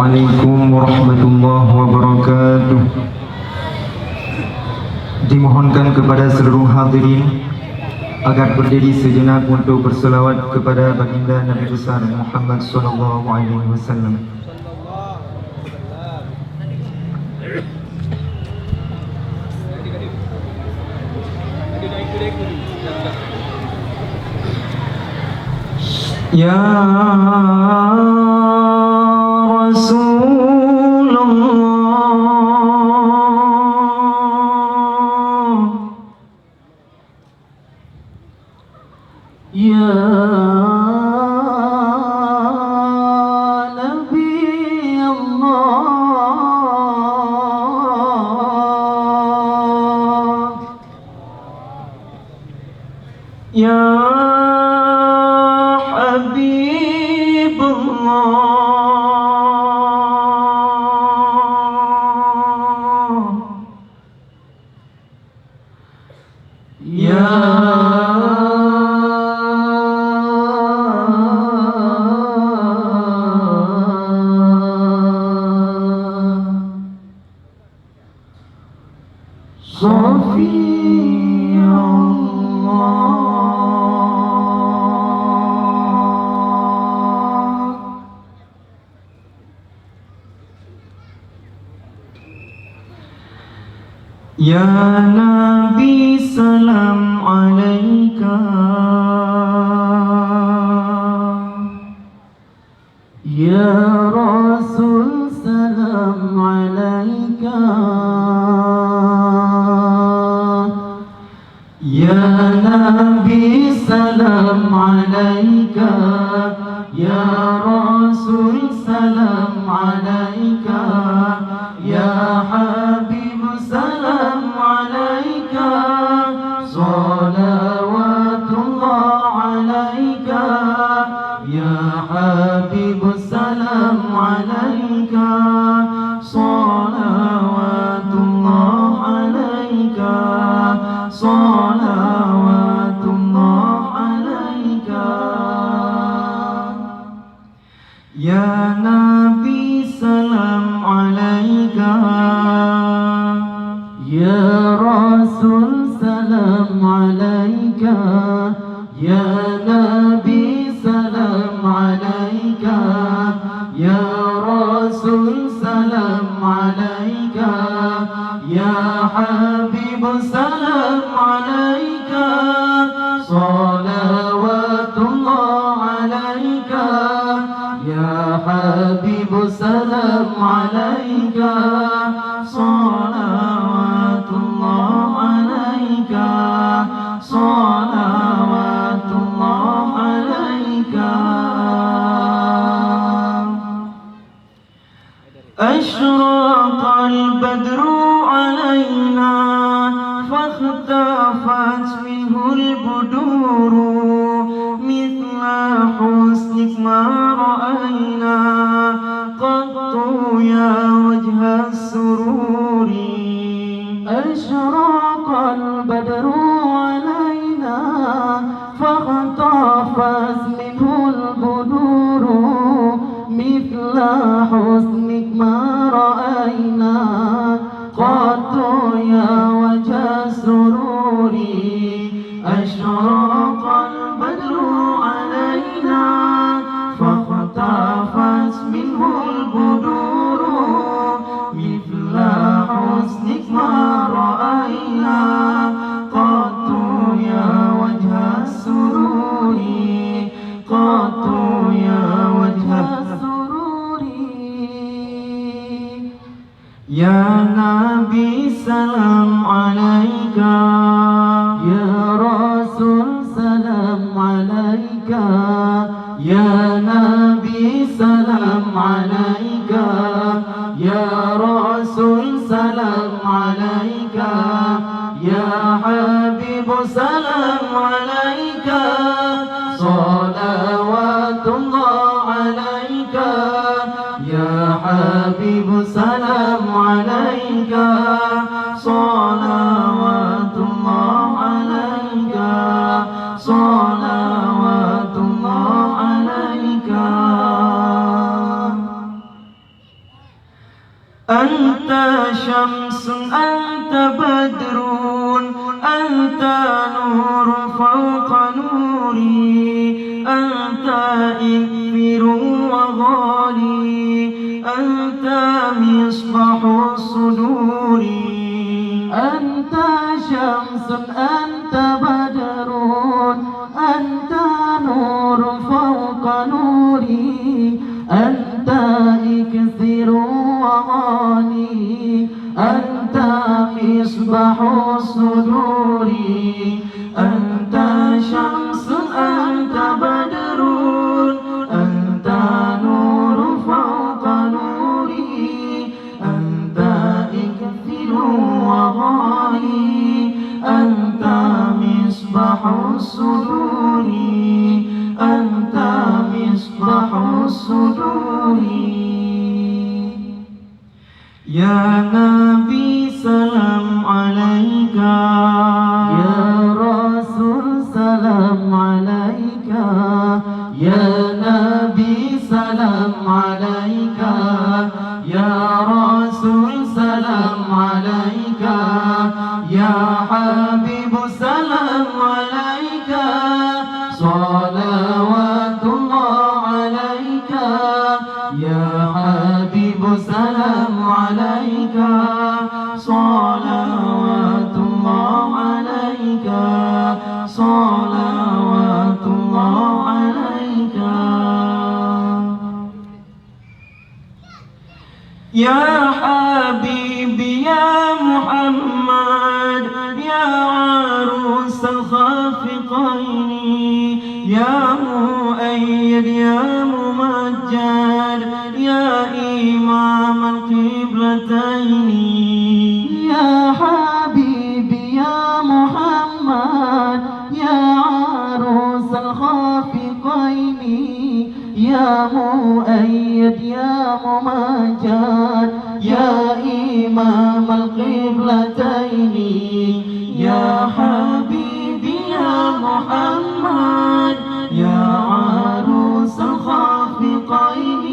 Assalamualaikum warahmatullahi wabarakatuh. Dimohonkan kepada seluruh hadirin agar berdiri sejenak untuk berselawat kepada baginda Nabi besar Muhammad sallallahu alaihi wasallam. Ya Rasulullah, Ya Nabi Allah, Ya Ya Nabi salam alaika, Ya Rasul salam alaika, Ya Nabi salam alaika, Ya Rasul salam alaika, Ya Habib salam alaika, salawatullah alaika, Ya Habib salam alaika, salawatullah alaika, salawatullah alaika. Ya Nabi salam alaika, Ya Rasul salam alaika, Ya Nabi salam alaika, Ya Rasul salam alaika, Ya Habib salam alaika, salawatullah alaika, Ya Habib salam alaika, salawatullah alaika, salawatullah alaika. Ashraqal badru alaina, fakhtafat minhul buduru, mithla husnik ma ra'ayna, qattu ya wajha sururi. Ashraqal badru alaina, fakhtafat minhul buduru, mithla husnik ma ra'ayna, qattu ya wajha sururi. Ashraqal badru alaina, fakhtafat minhul buduru, mithla husnik ma ra'ayna, qattu ya wajha sururi, qattu ya wajha sururi. Ya Nabi salam alaika, Ya Rasul salam alaika, Ya Nabi salam alaika, Ya Rasul salam alaika, Ya Habib salam alaika, salawatullah alaika, Ya Habib salam alaika, salawatullah alaika, salawatullah alaika. شمس أنت بدر أنت نور فوق نوري أنت إثر وغالي أنت مصباح الصدور أنت شمس أنت بدر أنت نور فوق نوري أنت إكثر وغالي أنت مصباح الصدور أنت شمس أنت بدر أنت نور فوق نوري أنت إكثر وغالي أنت مصباح الصدور أنت مصباح الصدور يا نبي سلام عليك يا رسول سلام عليك يا نبي سلام عليك يا رسول سلام عليك يا حبيب سلام عليك صلوات الله عليك يا حبيب سلام عليك صلوات الله عليك صلوات الله عليك يا حبيبي يا محمد يا عروس الخافقين يا مؤيد يا ممجد يا إمام القبلتين يا حبيبي يا محمد يا عروس الخافقين يا مؤيد يا ممجد يا إمام القبلتين يا حبيبي يا محمد يا عروس الخافقين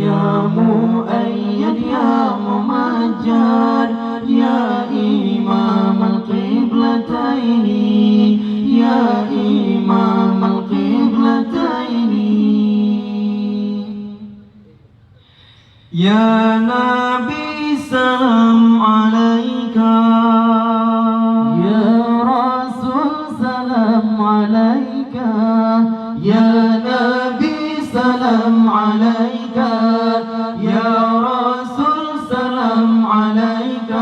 يا مؤيد يا ممجد يا إمام القبلتين يا إمام القبلتين يا نبي سلام عليك يا رسول سلام عليك يا نبي سلام عليك يا رسول سلام عليك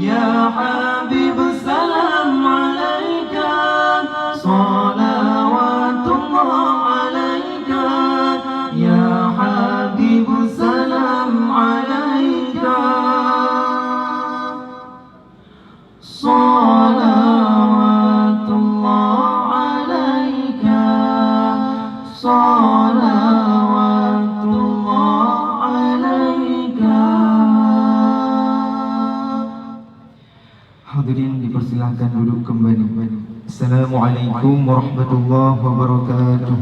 يا حبيب سلام عليك صلوات الله عليك يا حبيب سلام عليك صلوات الله عليك صلوات الله عليك. Hadirin dipersilahkan duduk kembali. Assalamualaikum warahmatullahi wabarakatuh.